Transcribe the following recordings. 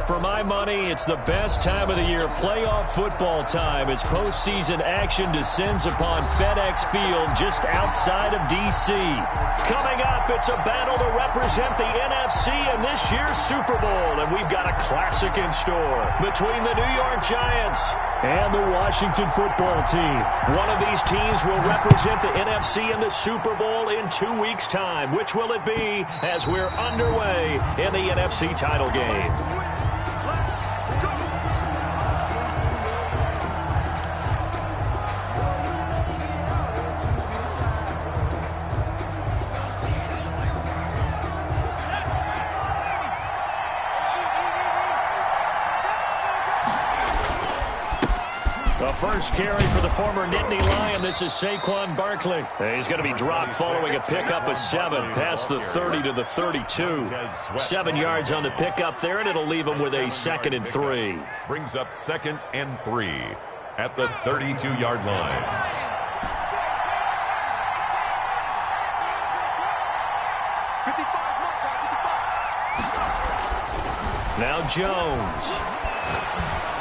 For my money, it's the best time of the year, playoff football time, as postseason action descends upon FedEx Field just outside of D.C. Coming up, it's a battle to represent the NFC in this year's Super Bowl, and we've got a classic in store between the New York Giants and the Washington football team. One of these teams will represent the NFC in the Super Bowl in 2 weeks' time. Which will it be as we're underway in the NFC title game? First carry for the former Nittany Lion. This is Saquon Barkley. He's going to be dropped following a pickup of 7 past the 30 to the 32. 7 yards on the pickup there, and it'll leave him with a 2nd and 3. Brings up 2nd and 3 at the 32-yard line. Now Jones.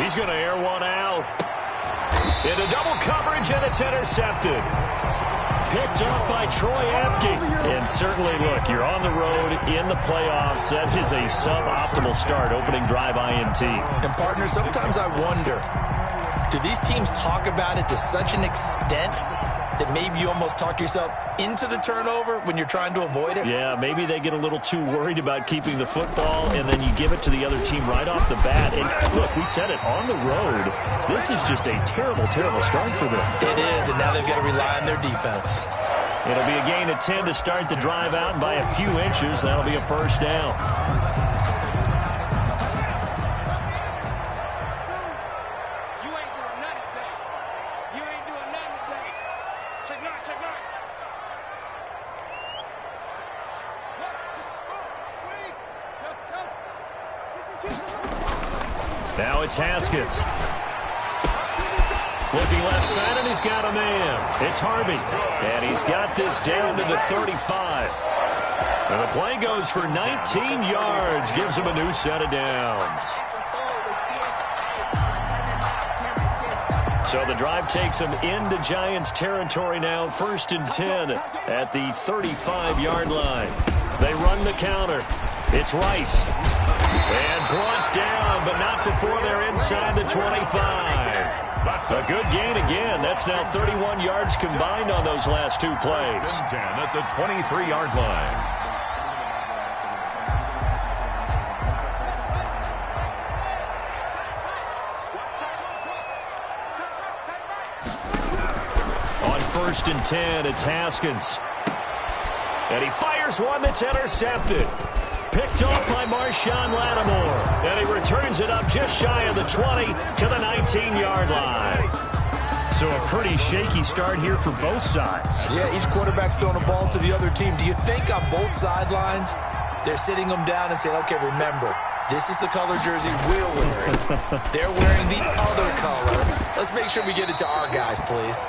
He's going to air one out. Into double coverage, and it's intercepted. Picked up by Troy Apke. And certainly, look, you're on the road in the playoffs. That is a suboptimal start, opening drive INT. And, partner, sometimes I wonder, do these teams talk about it to such an extent that maybe you almost talk yourself into the turnover when you're trying to avoid it? Yeah, maybe they get a little too worried about keeping the football, and then you give it to the other team right off the bat. And look, we said it, on the road, this is just a terrible, terrible start for them. It is, and now they've got to rely on their defense. It'll be a gain of 10 to start the drive out by a few inches. That'll be a first down. Now it's Haskins. Looking left side, and he's got a man. It's Harvey. And he's got this down to the 35. And the play goes for 19 yards. Gives him a new set of downs. So the drive takes him into Giants territory now. 1st and 10 at the 35-yard line. They run the counter. It's Rice. And brought down, but not before they're inside the 25. A good gain again. That's now 31 yards combined on those last 2 plays. 10 at the 23-yard line. On 1st and 10, it's Haskins. And he fires one that's intercepted. Picked off by Marshawn Lattimore. And he returns it up just shy of the 20 to the 19-yard line. So a pretty shaky start here for both sides. Yeah, each quarterback's throwing a ball to the other team. Do you think on both sidelines they're sitting them down and saying, okay, remember, this is the color jersey we're wearing. They're wearing the other color. Let's make sure we get it to our guys, please.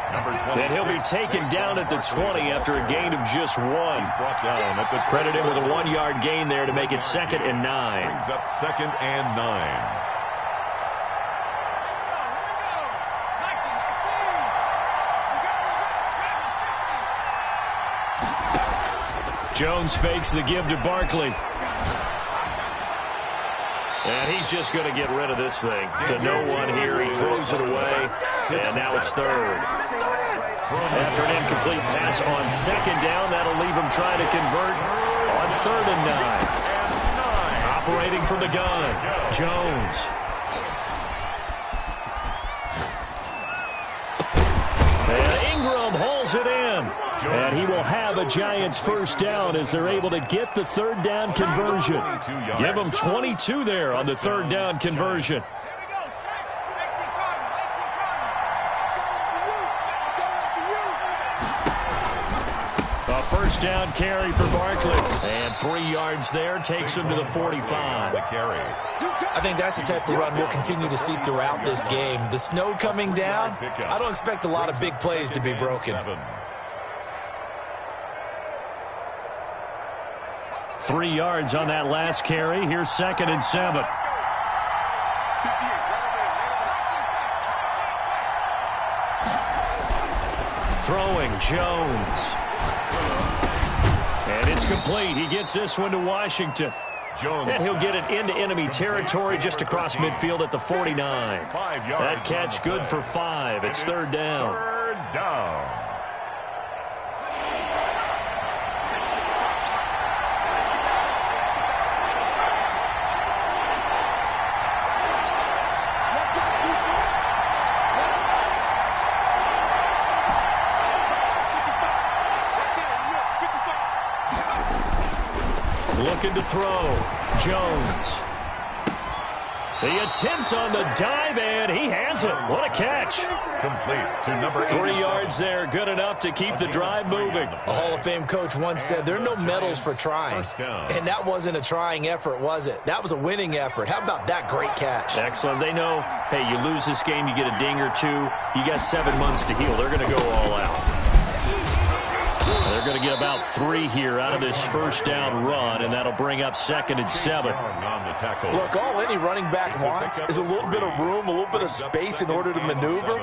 And he'll be taken down at the 20 after a gain of just 1. Credit him with a 1-yard gain there to make it 2nd and 9. Brings up 2nd and 9. Jones fakes the give to Barkley. And he's just going to get rid of this thing to no one here. He throws it away, and now it's 3rd. After an incomplete pass on 2nd down, that'll leave him trying to convert on 3rd and 9. Operating from the gun, Jones. And Ingram hauls it in. And he will have a Giants first down as they're able to get the 3rd down conversion. Give them 22 there on the 3rd down conversion. A first down carry for Barkley. And 3 yards there takes him to the 45. I think that's the type of run we'll continue to see throughout this game. The snow coming down, I don't expect a lot of big plays to be broken. 3 yards on that last carry. Here's 2nd and 7. Throwing, Jones. And it's complete. He gets this one to Washington. Jones. And he'll get it into enemy territory just across midfield at the 49. That catch good for 5. It's third down. Third down. Looking to throw. Jones. The attempt on the dive, and he has it. What a catch. Complete to number 3 yards there, good enough to keep the drive moving. A Hall of Fame coach once said there are no medals for trying. And that wasn't a trying effort, was it? That was a winning effort. How about that great catch? Excellent. They know, hey, you lose this game, you get a ding or two. You got 7 months to heal. They're going to go all out. They're going to get about 3 here out of this first down run, and that'll bring up 2nd and 7. Look, all any running back wants is a little bit of room, a little bit of space in order to maneuver.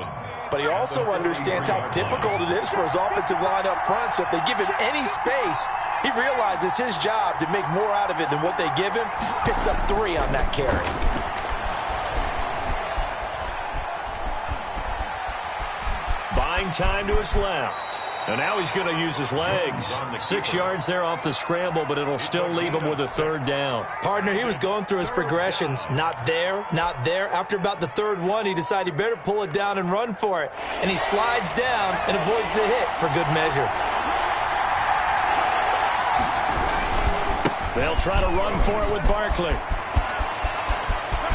But he also understands how difficult it is for his offensive line up front. So if they give him any space, he realizes his job to make more out of it than what they give him. Picks up 3 on that carry. Buying time to his left. And now he's going to use his legs. 6 yards there off the scramble, but it'll still leave him with a third down. Partner, he was going through his progressions. Not there, not there. After about the third one, he decided he better pull it down and run for it. And he slides down and avoids the hit for good measure. They'll try to run for it with Barkley.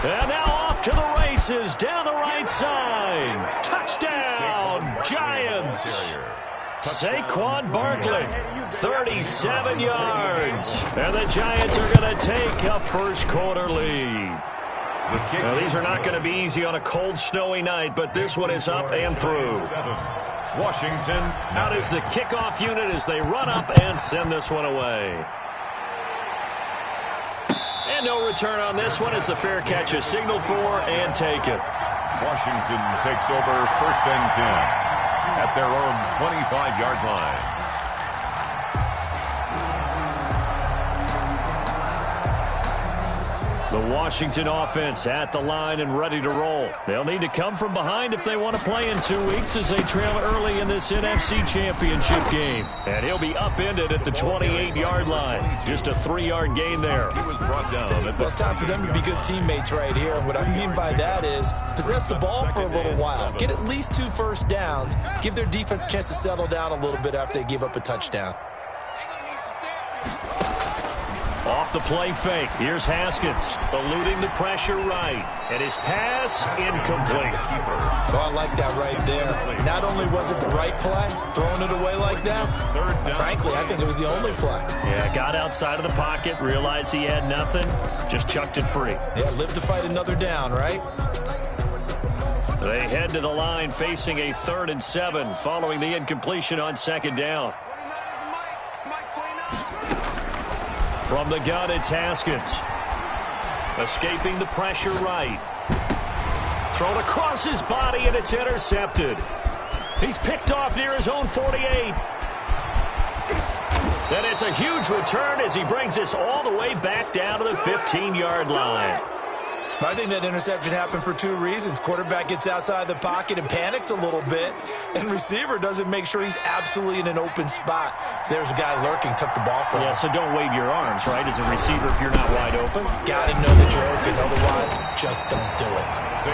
And now off to the races, down the right side. Touchdown, Giants. Saquon Barkley, 37 yards. And the Giants are going to take a first quarter lead. Now, these are not going to be easy on a cold, snowy night, but this one is up and through. Washington. Out is the kickoff unit as they run up and send this one away. And no return on this one as the fair catch is signaled for and taken. Washington takes over 1st and 10 at their own 25-yard line. The Washington offense at the line and ready to roll. They'll need to come from behind if they want to play in 2 weeks as they trail early in this NFC Championship game. And he'll be upended at the 28-yard line. Just a 3-yard gain there. He was brought down. Well, it's time for them to be good teammates right here. And what I mean by that is possess the ball for a little while. Get at least 2 first downs. Give their defense a chance to settle down a little bit after they give up a touchdown. Off the play fake. Here's Haskins eluding the pressure right. And his pass incomplete. Oh, I like that right there. Not only was it the right play, throwing it away like that, frankly, I think it was the only play. Yeah, got outside of the pocket, realized he had nothing, just chucked it free. Yeah, live to fight another down, right? They head to the line facing a 3rd and 7 following the incompletion on 2nd down. From the gun, it's Haskins. Escaping the pressure right. Thrown across his body, and it's intercepted. He's picked off near his own 48. And it's a huge return as he brings this all the way back down to the 15-yard line. I think that interception happened for 2 reasons. Quarterback gets outside the pocket and panics a little bit, and receiver doesn't make sure he's absolutely in an open spot. So there's a guy lurking, took the ball from him. Yeah, so don't wave your arms, right, as a receiver if you're not wide open. Got to know that you're open, otherwise just don't do it.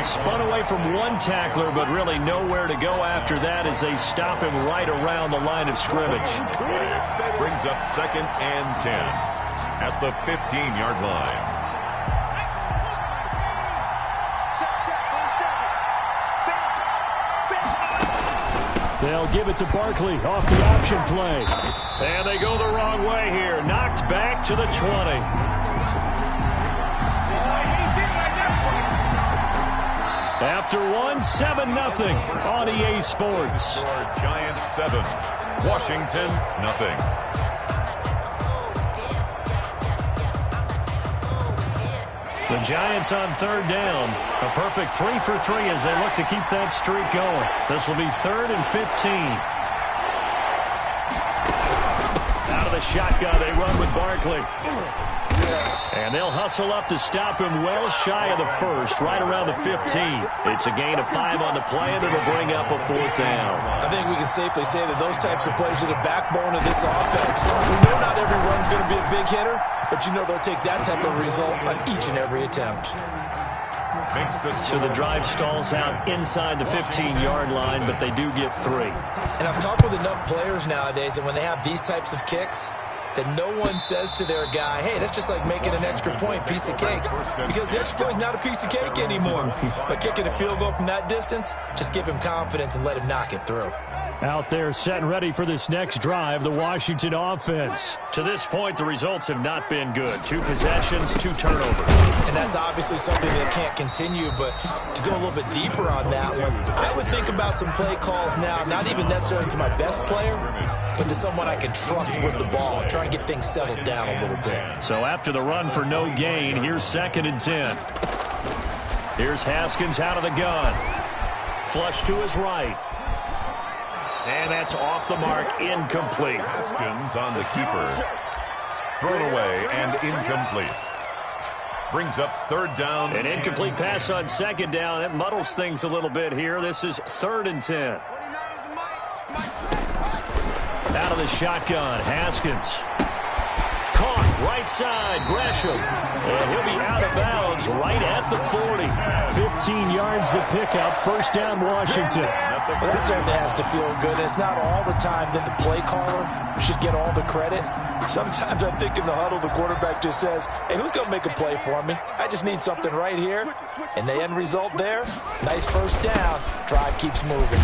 Spun away from one tackler, but really nowhere to go after that as they stop him right around the line of scrimmage. Brings up 2nd and 10 at the 15-yard line. They'll give it to Barkley off the option play. And they go the wrong way here. Knocked back to the 20. After one, 7-0 on EA Sports. Giants 7, Washington nothing. The Giants on 3rd down. A perfect 3 for 3 as they look to keep that streak going. This will be 3rd and 15. the shotgun, they run with Barkley. And they'll hustle up to stop him well shy of the first, right around the 15. It's a gain of 5 on the play, and it'll bring up a 4th down. I think we can safely say that those types of plays are the backbone of this offense. We know not every run's going to be a big hitter, but you know they'll take that type of result on each and every attempt. So the drive stalls out inside the 15-yard line, but they do get 3. And I've talked with enough players nowadays that when they have these types of kicks, that no one says to their guy, hey, that's just like making an extra point, piece of cake. Because the extra point is not a piece of cake anymore. But kicking a field goal from that distance, just give him confidence and let him knock it through. Out there set and ready for this next drive, the Washington offense. To this point, the results have not been good. 2 possessions, 2 turnovers. And that's obviously something that can't continue, but to go a little bit deeper on that one, I would think about some play calls now, not even necessarily to my best player, but to someone I can trust with the ball, try and get things settled down a little bit. So after the run for no gain, here's 2nd and 10. Here's Haskins out of the gun. Flush to his right. And that's off the mark, incomplete. Haskins on the keeper. Thrown away and incomplete. Brings up 3rd down. An incomplete pass on 2nd down. That muddles things a little bit here. This is 3rd and 10. Out of the shotgun, Haskins. Caught, right side, Gresham. And he'll be out of bounds right at the 40. 15 yards the pickup, 1st down Washington. Well, that certainly has to feel good. It's not all the time that the play caller should get all the credit. Sometimes I think in the huddle, the quarterback just says, hey, who's going to make a play for me? I just need something right here. And the end result there, nice 1st down. Drive keeps moving.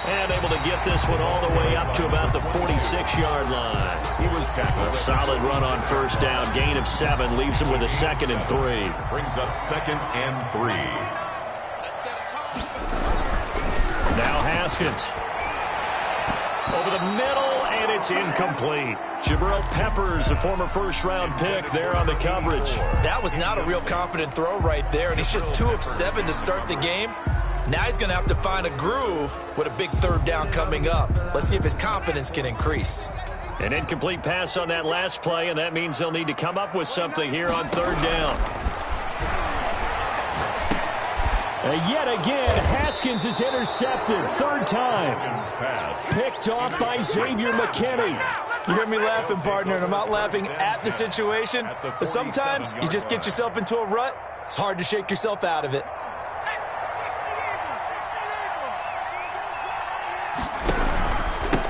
And able to get this one all the way up to about the 46-yard line. He was tackled. Solid run on 1st down. Gain of 7 leaves him with a 2nd and 3. Brings up 2nd and 3. Now Haskins. Over the middle, and it's incomplete. Jabril Peppers, a former 1st-round pick, there on the coverage. That was not a real confident throw right there, and he's just 2 of 7 to start the game. Now he's going to have to find a groove with a big 3rd down coming up. Let's see if his confidence can increase. An incomplete pass on that last play, and that means they'll need to come up with something here on 3rd down. Yet again, Haskins is intercepted. 3rd time. Picked off by Xavier McKinney. You hear me laughing, partner, and I'm not laughing at the situation. But sometimes you just get yourself into a rut. It's hard to shake yourself out of it.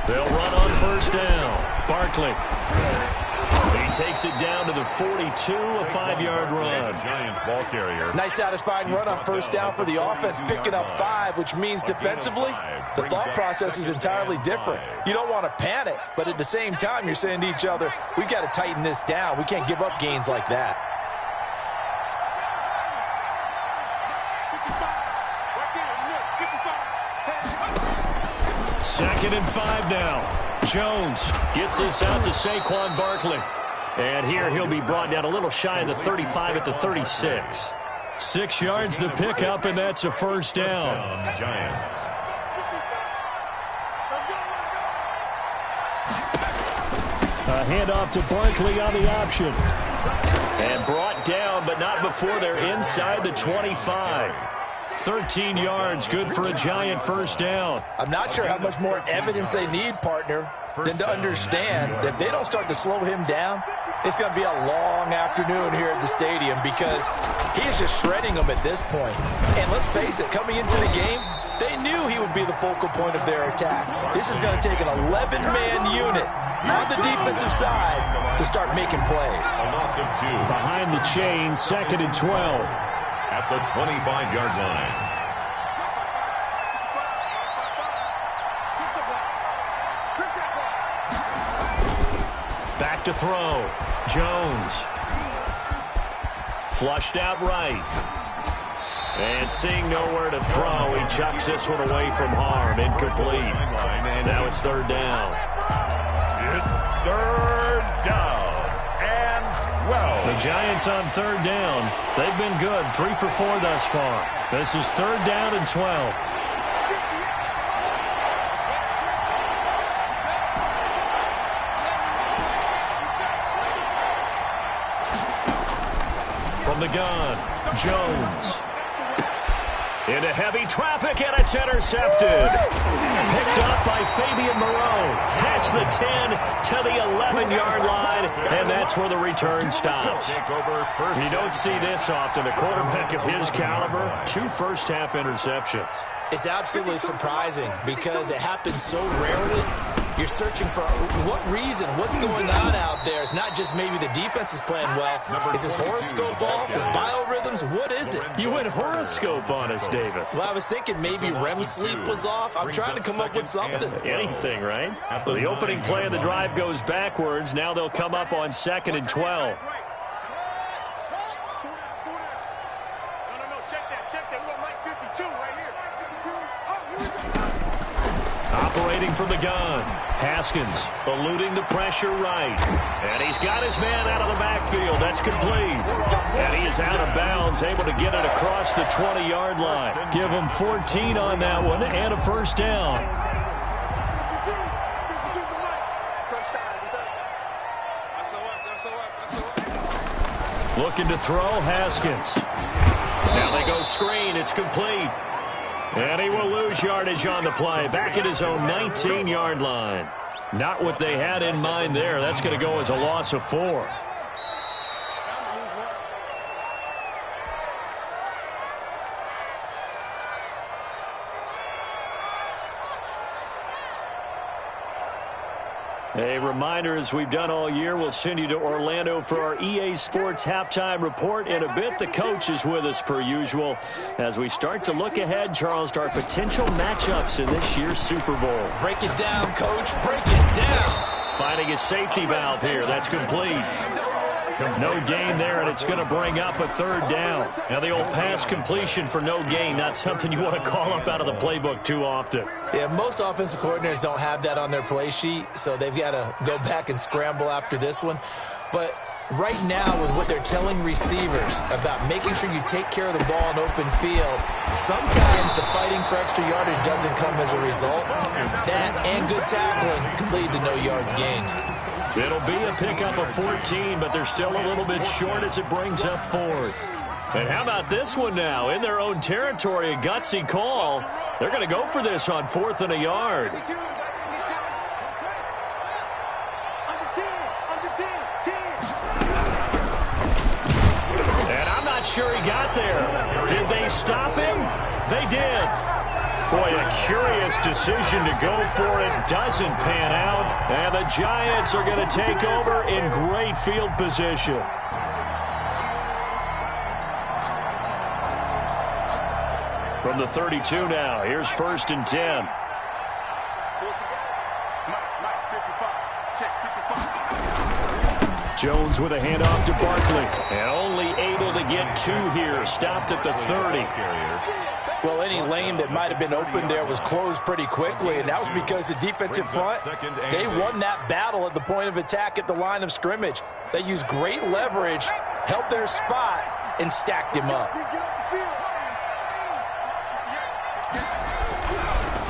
They'll run on 1st down. Barkley. He takes it down to the 42, a 5-yard run. Giant ball carrier. Nice satisfying run on 1st down for the offense, picking up 5, which means defensively, the thought process is entirely different. You don't want to panic, but at the same time, you're saying to each other, we've got to tighten this down. We can't give up gains like that. Second and 5 now. Jones gets this out to Saquon Barkley. And here he'll be brought down a little shy of the 35 at the 36. 6 yards the pickup, and that's a 1st down. Giants. A handoff to Barkley on the option. And brought down, but not before they're inside the 25. 13 yards, good for a Giant 1st down. I'm not sure how much more evidence they need, partner, than to understand that if they don't start to slow him down, it's going to be a long afternoon here at the stadium because he is just shredding them at this point. And let's face it, coming into the game, they knew he would be the focal point of their attack. This is going to take an 11-man unit on the defensive side to start making plays. A loss of 2. Behind the chains, 2nd and 12. At the 25-yard line. Back to throw. Jones. Flushed out right. And seeing nowhere to throw, he chucks this one away from harm. Incomplete. Now it's 3rd down. It's 3rd down. And, well, the Giants on 3rd down. They've been good. 3 for 4 thus far. This is 3rd down and 12. From the gun, Jones. Into heavy traffic, and it's intercepted. Picked up by Fabian Moreau. Past the 10 to the 11-yard line, and that's where the return stops. You don't see this often. A quarterback of his caliber, 2 first-half interceptions. It's absolutely surprising because it happens so rarely. You're searching for what reason, what's going on out there. It's not just maybe the defense is playing well. Is his horoscope off? His biorhythms? What is it? You went horoscope on us, David. Well, I was thinking maybe REM sleep was off. I'm trying to come up with something. Anything, right? So the opening play of the drive goes backwards. Now they'll come up on 2nd and 12. Operating from the gun. Haskins eluding the pressure right. And he's got his man out of the backfield. That's complete. And he is out of bounds, able to get it across the 20-yard line. Give him 14 on that one and a first down. Looking to throw, Haskins. Now they go screen. It's complete. And he will lose yardage on the play. Back at his own 19-yard line. Not what they had in mind there. That's going to go as a loss of 4. A reminder, as we've done all year, we'll send you to Orlando for our EA Sports Halftime Report. In a bit, the coach is with us per usual as we start to look ahead, Charles, to our potential matchups in this year's Super Bowl. Break it down, Coach. Break it down. Finding a safety valve here. That's complete. No gain there, and it's going to bring up a 3rd down. Now, the old pass completion for no gain, not something you want to call up out of the playbook too often. Yeah, most offensive coordinators don't have that on their play sheet, so they've got to go back and scramble after this one. But right now, with what they're telling receivers about making sure you take care of the ball in open field, sometimes the fighting for extra yardage doesn't come as a result. That and good tackling can lead to no yards gained. It'll be a pickup of 14, but they're still a little bit short as it brings up 4th. And how about this one now? In their own territory, a gutsy call. They're going to go for this on 4th and a yard. And I'm not sure he got there. Did they stop him? They did. Boy, a curious decision to go for it. Doesn't pan out. And the Giants are going to take over in great field position. From the 32 now, here's 1st and 10. Jones with a handoff to Barkley. And only able to get 2 here. Stopped at the 30. Well, any lane that might have been open there was closed pretty quickly, and that was because the defensive front, they won that battle at the point of attack at the line of scrimmage. They used great leverage, held their spot, and stacked him up.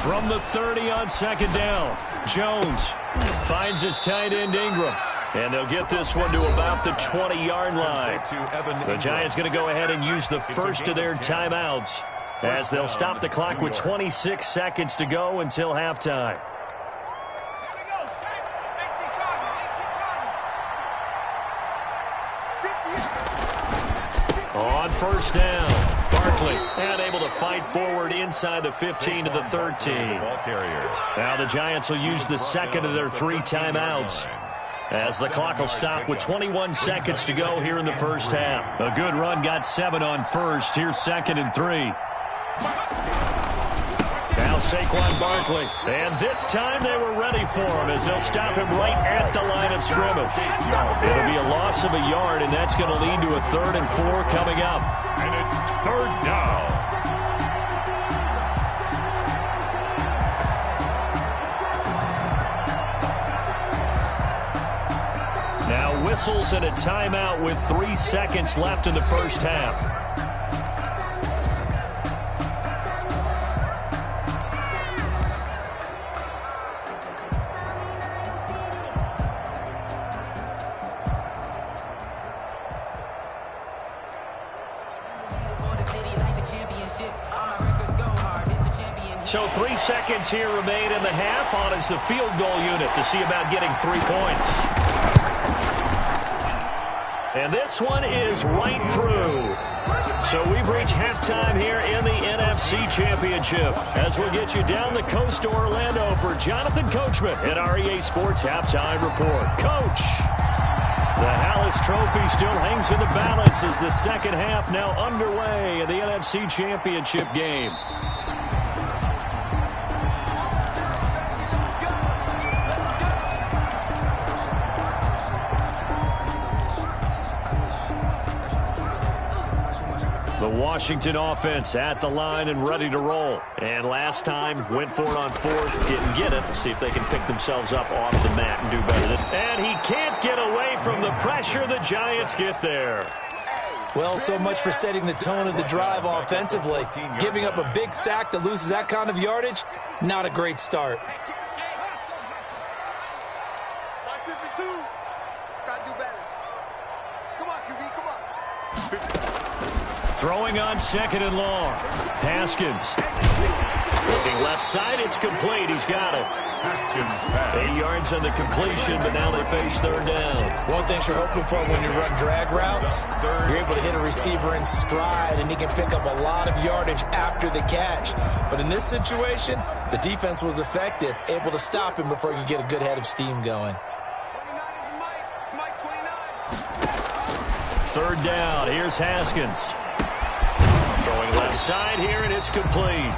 From the 30 on 2nd down, Jones finds his tight end Ingram. And they'll get this one to about the 20-yard line. The Giants going to go ahead and use the first of their timeouts, as they'll stop the clock with 26 seconds to go until halftime. On 1st down, Barkley unable to fight forward inside the 15 to the 13. Now the Giants will use the second of their 3 timeouts, as the clock will stop with 21 seconds to go here in the first half. A good run, got 7 on 1st. Here's 2nd and 3. Now Saquon Barkley. And this time they were ready for him, as they'll stop him right at the line of scrimmage. It'll be a loss of a yard, and that's going to lead to a 3rd and 4 coming up. And it's 3rd down. Now whistles and a timeout with 3 seconds left in the first half. So 3 seconds here remain in the half. On is the field goal unit to see about getting 3 points. And this one is right through. So we've reached halftime here in the NFC Championship. As we'll get you down the coast to Orlando for Jonathan Coachman at REA Sports Halftime Report. Coach, the Hallis Trophy still hangs in the balance as the second half now underway in the NFC Championship game. The Washington offense at the line and ready to roll. And last time, went for it on fourth, didn't get it. See if they can pick themselves up off the mat and do better. And he can't get away from the pressure. The Giants get there. Well, so much for setting the tone of the drive offensively. Giving up a big sack that loses that kind of yardage, not a great start. Throwing on second and long. Haskins. Looking left side, it's complete. He's got it. 8 yards on the completion, but now they face third down. One thing you're hoping for when you run drag routes, you're able to hit a receiver in stride, and he can pick up a lot of yardage after the catch. But in this situation, the defense was effective, able to stop him before he could get a good head of steam going. Third down. Here's Haskins. Throwing left side here, and it's complete.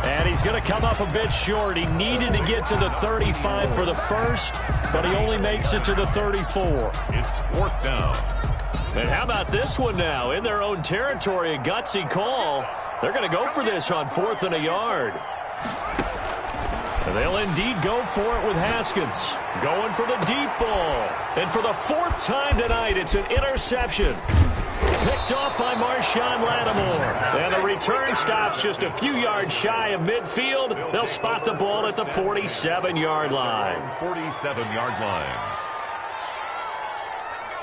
And he's going to come up a bit short. He needed to get to the 35 for the first, but he only makes it to the 34. It's fourth down. And how about this one now? In their own territory, a gutsy call. They're going to go for this on 4th and a yard. And they'll indeed go for it with Haskins. Going for the deep ball. And for the 4th time tonight, it's an interception. Picked off by Marshawn Lattimore. And the return stops just a few yards shy of midfield. They'll spot the ball at the 47-yard line. 47-yard line.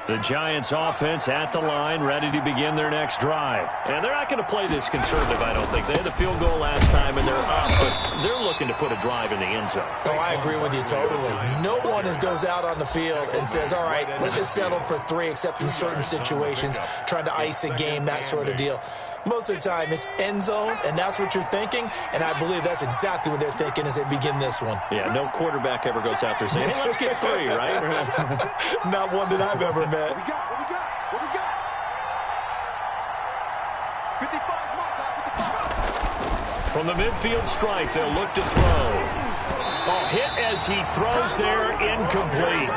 The Giants offense at the line, ready to begin their next drive. And they're not going to play this conservative, I don't think. They had the field goal last time, and they're up, but they're looking to put a drive in the end zone. Oh, I agree with you totally. No one goes out on the field and says, all right, let's just settle for 3, except in certain situations, trying to ice a game, that sort of deal. Most of the time, it's end zone, and that's what you're thinking, and I believe that's exactly what they're thinking as they begin this one. Yeah, no quarterback ever goes out there saying, hey, let's get 3, right? Not one that I've ever met. What we got? 55 mark, 55. From the midfield stripe, they'll look to throw. Ball hit as he throws there, incomplete.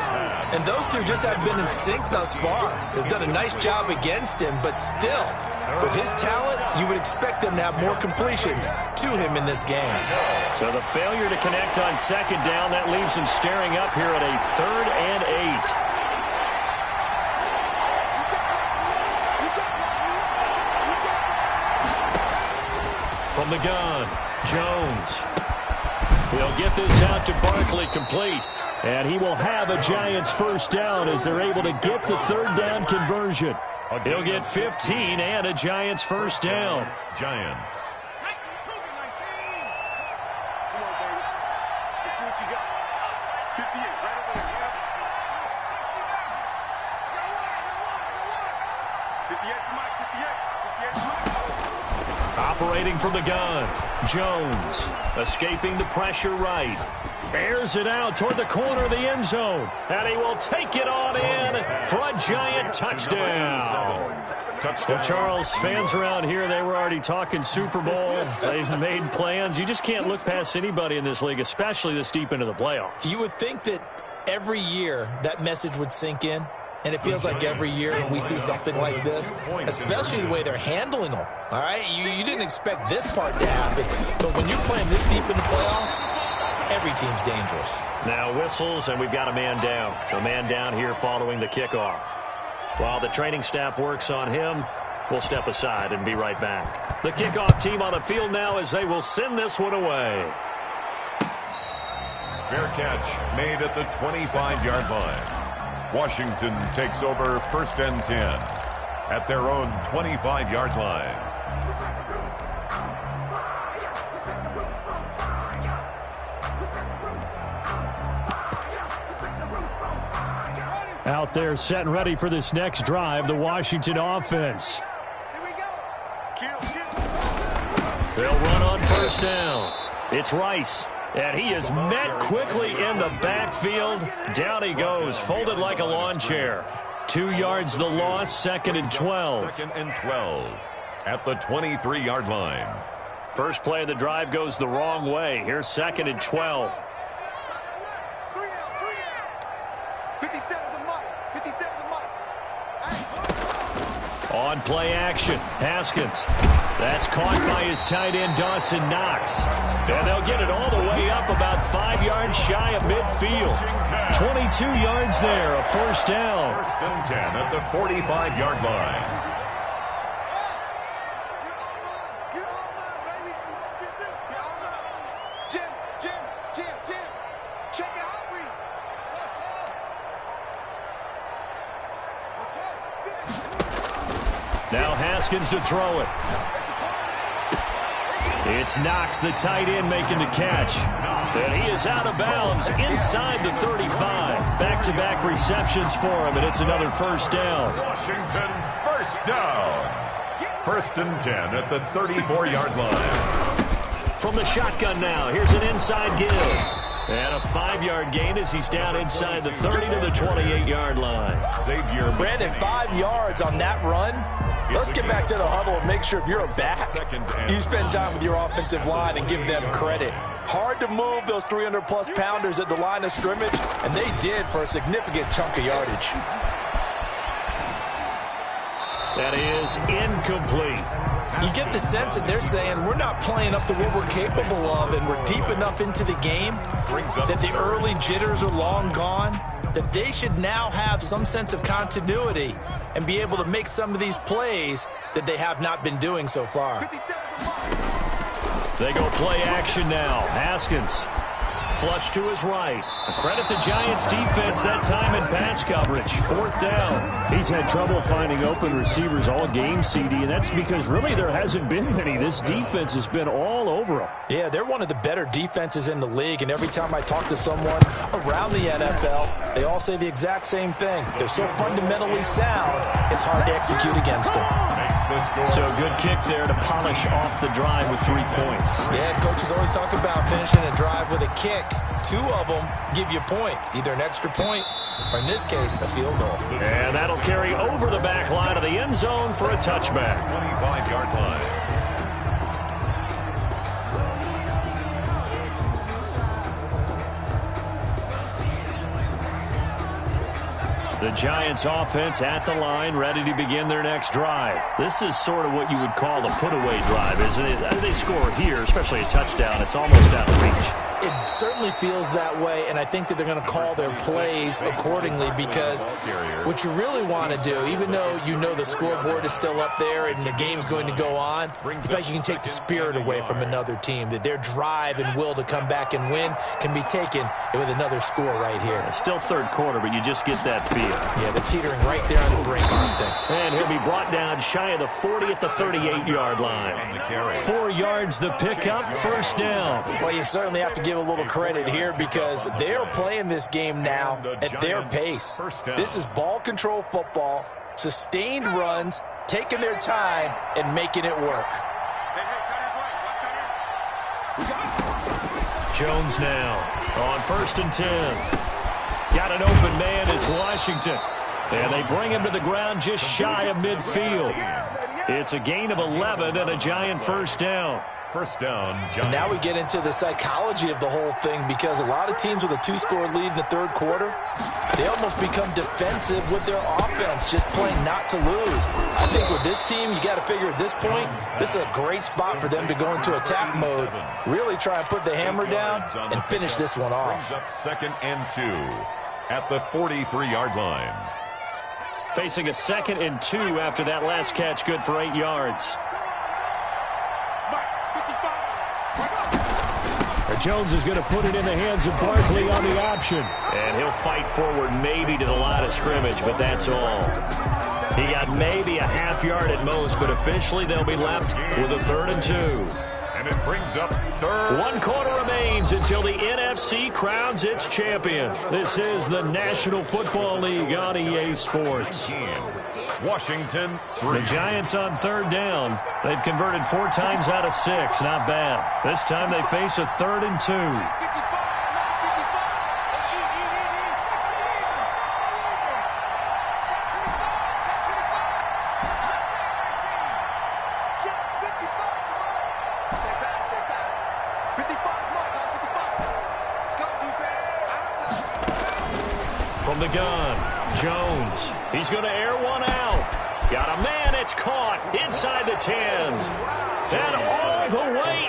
And those two just haven't been in sync thus far. They've done a nice job against him, but still, with his talent, you would expect them to have more completions to him in this game. So the failure to connect on second down, that leaves him staring up here at a 3rd and 8. From the gun, Jones. He'll get this out to Barkley, complete. And he will have a Giants first down as they're able to get the 3rd down conversion. He'll get 15 and a Giants first down. Giants. Come on, baby. Let's see what you got. 58, right over there. 58 for Mike, 58 for Mike. Operating from the gun, Jones escaping the pressure right. Airs it out toward the corner of the end zone. And he will take it on in for a Giant touchdown. Well, Charles, fans around here, they were already talking Super Bowl. They've made plans. You just can't look past anybody in this league, especially this deep into the playoffs. You would think that every year that message would sink in. And it feels like every year we see something like this, especially the way they're handling them. All right, you didn't expect this part to happen, but when you're playing this deep in the playoffs, every team's dangerous. Now whistles, and we've got a man down. A man down here following the kickoff. While the training staff works on him, we'll step aside and be right back. The kickoff team on the field now as they will send this one away. Fair catch made at the 25-yard line. Washington takes over 1st and 10 at their own 25-yard line. Out there set and ready for this next drive, the Washington offense. Here we go. Kill. They'll run on first down. It's Rice. And he is met quickly in the backfield. Down he goes, folded like a lawn chair. 2 yards the loss, 2nd and 12. 2nd and 12 at the 23-yard line. First play of the drive goes the wrong way. Here's 2nd and 12. 57 the mark. 57 the mark. On play action, Haskins. That's caught by his tight end, Dawson Knox. And they'll get it all the way up about 5 yards shy of midfield. 22 yards there, a first down. 1st and 10 at the 45-yard line. Jim. Check it out, read. Let's go. Now Haskins to throw it. It's Knox, the tight end, making the catch. And he is out of bounds inside the 35. Back-to-back receptions for him, and it's another first down. Washington, first down. 1st and 10 at the 34-yard line. From the shotgun now, here's an inside give. And a 5-yard gain as he's down inside the 30 to the 28-yard line. Xavier Brandon, 5 yards on that run. Let's get back to the huddle and make sure if you're a back, you spend time with your offensive line and give them credit. Hard to move those 300-plus pounders at the line of scrimmage, and they did for a significant chunk of yardage. That is incomplete. You get the sense that they're saying we're not playing up to what we're capable of, and we're deep enough into the game that the early jitters are long gone, that they should now have some sense of continuity and be able to make some of these plays that they have not been doing so far. They go play action now. Haskins. Flush to his right. Credit the Giants defense that time in pass coverage. 4th down. He's had trouble finding open receivers all game, CD, and that's because really there hasn't been many. This defense has been all over him. Yeah, they're one of the better defenses in the league, and every time I talk to someone around the NFL, they all say the exact same thing. They're so fundamentally sound, it's hard to execute against them. So good kick there to polish off the drive with 3 points. Yeah, coaches always talk about finishing a drive with a kick. 2 of them give you points, either an extra point or, in this case, a field goal. And that'll carry over the back line of the end zone for a touchback. 25-yard line. The Giants offense at the line, ready to begin their next drive. This is sort of what you would call the put-away drive, isn't it? They score here, especially a touchdown. It's almost out of reach. It certainly feels that way, and I think that they're going to call their plays accordingly, because what you really want to do, even though you know the scoreboard is still up there and the game's going to go on, in fact, you can take the spirit away from another team, that their drive and will to come back and win can be taken with another score right here. It's still 3rd quarter, but you just get that feel. Yeah, they're teetering right there on the brink, aren't they? And he'll be brought down shy of the 40 at the 38-yard line. 4 yards the pickup, 1st down. Well, you certainly have to give a little credit here, because they're playing this game now at their pace. This is ball control football, sustained runs, taking their time and making it work. Jones now on 1st and 10. Got an open man, it's Washington. And they bring him to the ground just shy of midfield. It's a gain of 11 and a Giant first down. First down, and now we get into the psychology of the whole thing, because a lot of teams with a 2-score lead in the 3rd quarter, they almost become defensive with their offense, just playing not to lose. I think with this team, you got to figure at this point, this is a great spot for them to go into attack mode, really try and put the hammer down and finish this one off. Up 2nd and 2 at the 43-yard line. Facing a 2nd and 2 after that last catch, good for 8 yards. Jones is going to put it in the hands of Barkley on the option. And he'll fight forward maybe to the line of scrimmage, but that's all. He got maybe a half yard at most, but officially they'll be left with a 3rd and 2. And it brings up third. 1 quarter remains until the NFC crowns its champion. This is the National Football League on EA Sports. Washington 3. The Giants on 3rd down. They've converted 4 times out of 6. Not bad. This time they face a 3rd and 2. From the gun, Jones. He's going to air one out. Got a man. It's caught inside the 10. And all the way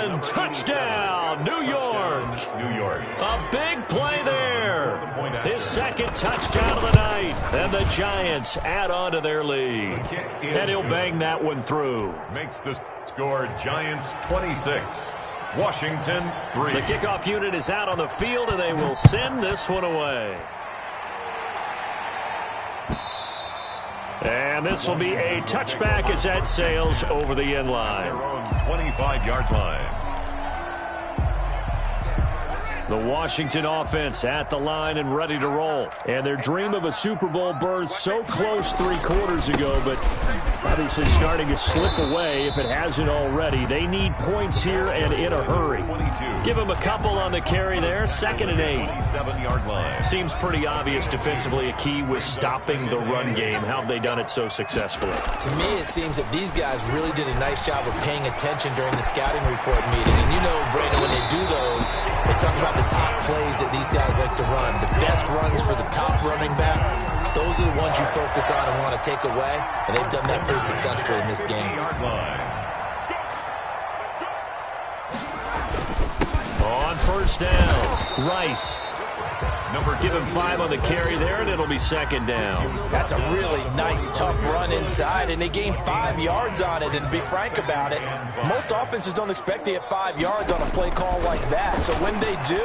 in. Touchdown, New York. New York. A big play there. His 2nd touchdown of the night. And the Giants add on to their lead. And he'll bang that one through. Makes the score Giants 26. Washington 3. The kickoff unit is out on the field, and they will send this one away. And this will be a touchback as that sails over the end line. Their own 25-yard line. The Washington offense at the line and ready to roll. And their dream of a Super Bowl berth so close 3 quarters ago, but obviously starting to slip away if it hasn't already. They need points here and in a hurry. 22. Give them a couple on the carry there. 2nd and 8. 27-yard line. Seems pretty obvious defensively a key was stopping the run game. How have they done it so successfully? To me, it seems that these guys really did a nice job of paying attention during the scouting report meeting. And you know, Brandon, when they do those, they talk about the top plays that these guys like to run. The best runs for the top running back, those are the ones you focus on and want to take away. And they've done that pretty successfully in this game. On 1st down, Rice. Give him 5 on the carry there, and it'll be 2nd down. That's a really nice, tough run inside, and they gained 5 yards on it. And to be frank about it, most offenses don't expect to get 5 yards on a play call like that. So when they do,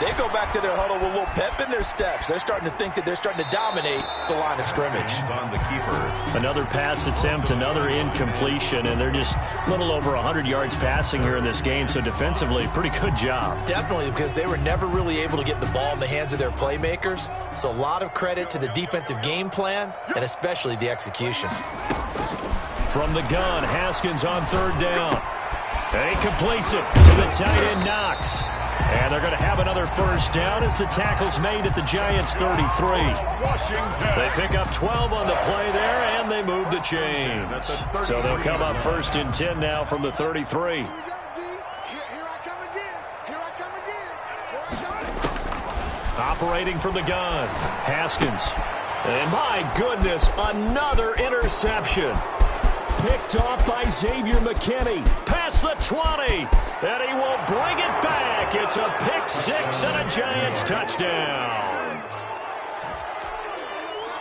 they go back to their huddle with a little pep in their steps. They're starting to think that they're starting to dominate the line of scrimmage. On the keeper. Another pass attempt, another incompletion, and they're just a little over 100 yards passing here in this game. So defensively, pretty good job. Definitely, because they were never really able to get the ball in the hands of their playmakers. So a lot of credit to the defensive game plan and especially the execution. From the gun, Haskins on 3rd down. And he completes it to the tight end, Knox. And they're going to have another 1st down as the tackle's made at the Giants' 33. Washington. They pick up 12 on the play there, and they move the chains. So they'll come up 1st and 10 now from the 33. Here I come again. Here I come again. Operating from the gun, Haskins. And my goodness, another interception. Picked off by Xavier McKinney. Past the 20. And he will bring it back. It's a pick 6 and a Giants touchdown.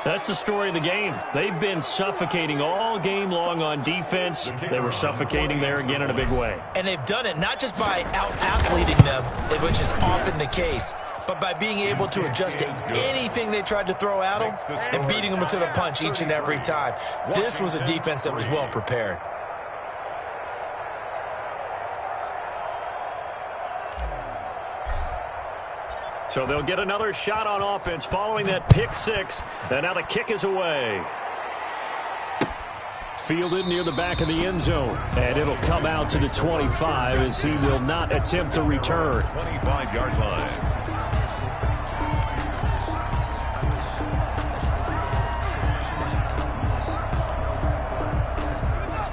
That's the story of the game. They've been suffocating all game long on defense. They were suffocating there again in a big way. And they've done it not just by out-athleting them, which is often the case, but by being able to adjust to anything they tried to throw at them and beating them to the punch each and every time. This was a defense that was well prepared. So they'll get another shot on offense following that pick 6. And now the kick is away. Fielded near the back of the end zone. And it'll come out to the 25 as he will not attempt to return. 25-yard line.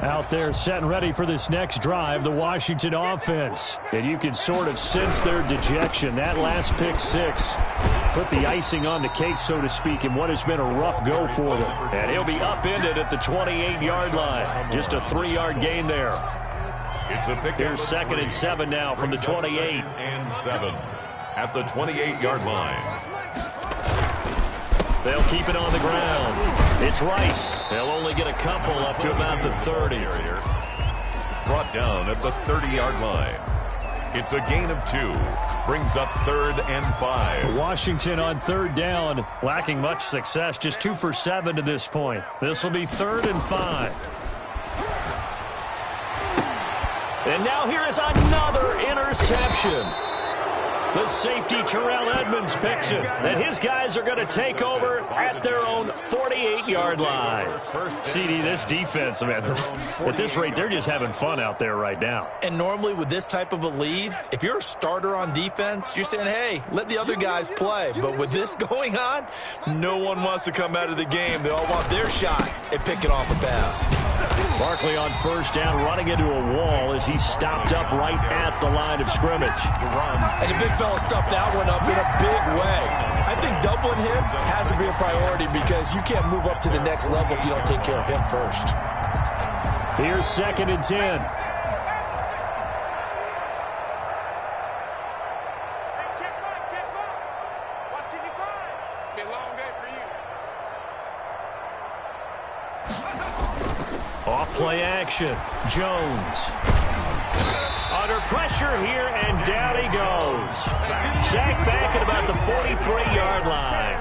Out there set and ready for this next drive, the Washington offense. And you can sort of sense their dejection. That last pick 6 put the icing on the cake, so to speak, in what has been a rough go for them. And he'll be upended at the 28-yard line. Just a 3-yard gain there. It's a pick. Here's 2nd and 7 now from the 28. 2nd and 7 at the 28-yard line. They'll keep it on the ground. It's Rice. They'll only get a couple up to about the 30. Brought down at the 30-yard line. It's a gain of 2. Brings up 3rd and 5. Washington on 3rd down. Lacking much success. Just 2 for 7 to this point. This will be 3rd and 5. And now here is another interception. The safety, Terrell Edmonds, picks it. And his guys are going to take over at their own 48-yard line. CD, this defense, man, at this rate, they're just having fun out there right now. And normally with this type of a lead, if you're a starter on defense, you're saying, hey, let the other guys play. But with this going on, no one wants to come out of the game. They all want their shot at picking off a pass. Barkley on first down, running into a wall as he stopped up right at the line of scrimmage. And the big fella stuffed that one up in a big way. I think doubling him has to be a priority because you can't move up to the next level if you don't take care of him first. Here's 2nd and 10. Off play action. Jones. Under pressure here, and down he goes. Sacked back at about the 43-yard line.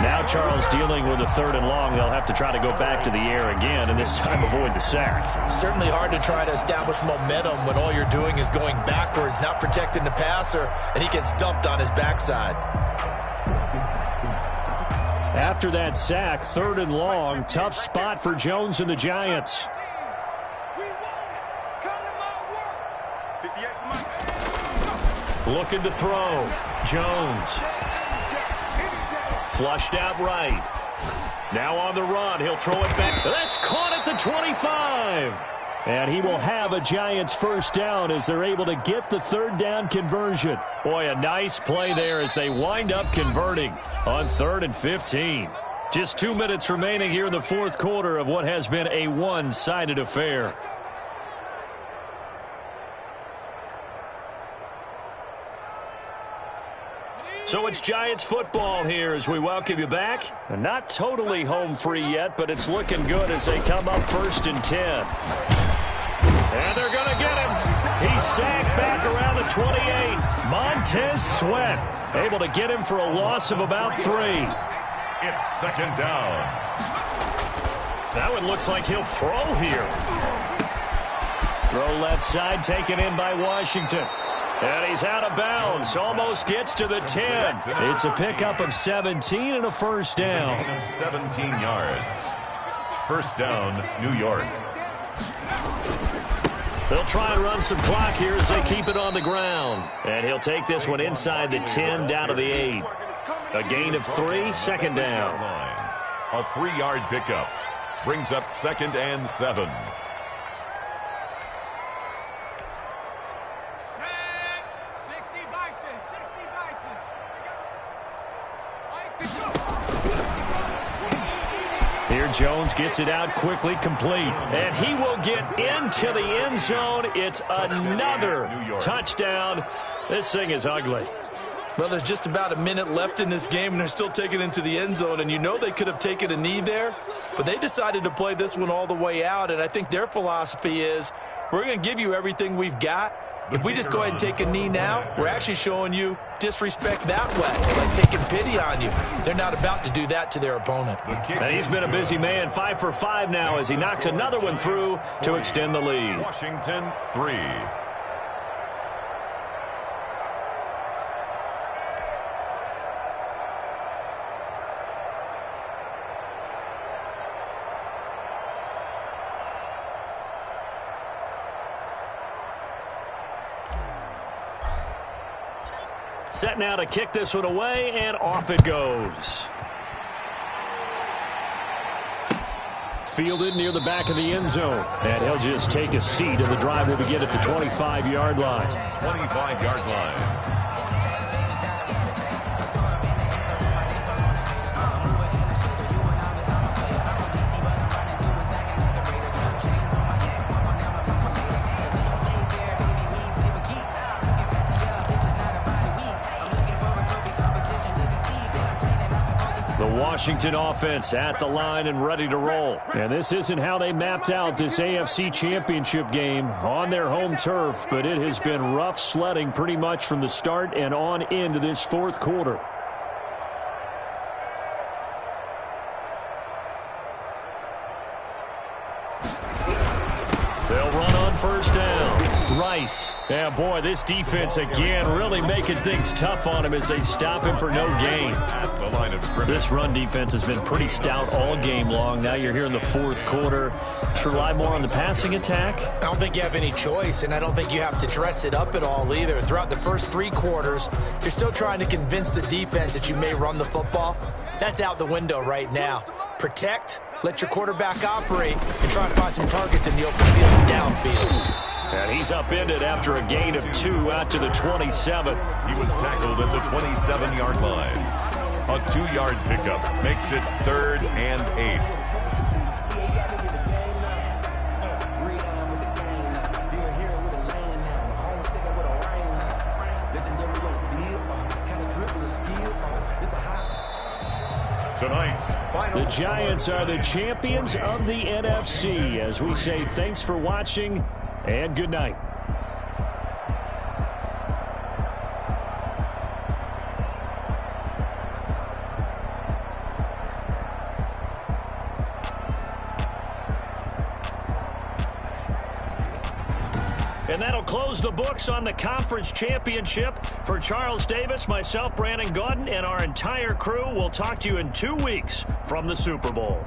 Now Charles dealing with a 3rd and long. They'll have to try to go back to the air again, and this time avoid the sack. Certainly hard to try to establish momentum when all you're doing is going backwards, not protecting the passer, and he gets dumped on his backside. After that sack, 3rd and long, tough spot for Jones and the Giants. Looking to throw. Jones. Flushed out right. Now on the run. He'll throw it back. That's caught at the 25. And he will have a Giants first down as they're able to get the 3rd down conversion. Boy, a nice play there as they wind up converting on 3rd and 15. Just 2 minutes remaining here in the 4th quarter of what has been a one-sided affair. So it's Giants football here as we welcome you back. And not totally home free yet, but it's looking good as they come up 1st and 10. And they're going to get him. He's sacked back around the 28. Montez Sweat able to get him for a loss of about 3. It's 2nd down. That one looks like he'll throw here. Throw left side taken in by Washington. And he's out of bounds. Almost gets to the 10. It's a pickup of 17 and a first down. Gain of 17 yards. First down, New York. They'll try and run some clock here as they keep it on the ground. And he'll take this one inside the 10 down to the 8. A gain of 3, 2nd down. A 3-yard pickup. Brings up 2nd and 7. Here Jones gets it out quickly, complete. And he will get into the end zone. It's another touchdown. This thing is ugly. Well, there's just about a minute left in this game, and they're still taking it into the end zone. And you know they could have taken a knee there, but they decided to play this one all the way out. And I think their philosophy is, we're going to give you everything we've got. If we just go ahead and take a knee now, we're actually showing you disrespect that way, like taking pity on you. They're not about to do that to their opponent. And he's been a busy man, 5 for 5 now as he knocks another one through to extend the lead. Washington 3. Set now to kick this one away, and off it goes. Fielded near the back of the end zone. And he'll just take a seat, and the drive will begin at the 25-yard line. 25-yard line. Washington offense at the line and ready to roll. And this isn't how they mapped out this AFC Championship game on their home turf, but it has been rough sledding pretty much from the start and on into this 4th quarter. They'll run on first down. Rice. Yeah, boy, this defense again really making things tough on him as they stop him for no gain. At the line of scrimmage. This run defense has been pretty stout all game long. Now you're here in the fourth quarter. Should rely more on the passing attack? I don't think you have any choice, and I don't think you have to dress it up at all either. Throughout the first 3 quarters, you're still trying to convince the defense that you may run the football. That's out the window right now. Protect, let your quarterback operate, and try to find some targets in the open field and downfield. And he's upended after a gain of 2 out to the 27. He was tackled at the 27-yard line. A 2-yard pickup makes it 3rd and 8. Tonight's final. The Giants are the champions of the NFC as we say thanks for watching and good night. And that'll close the books on the conference championship. For Charles Davis, myself, Brandon Gaudin, and our entire crew, we'll talk to you in 2 weeks from the Super Bowl.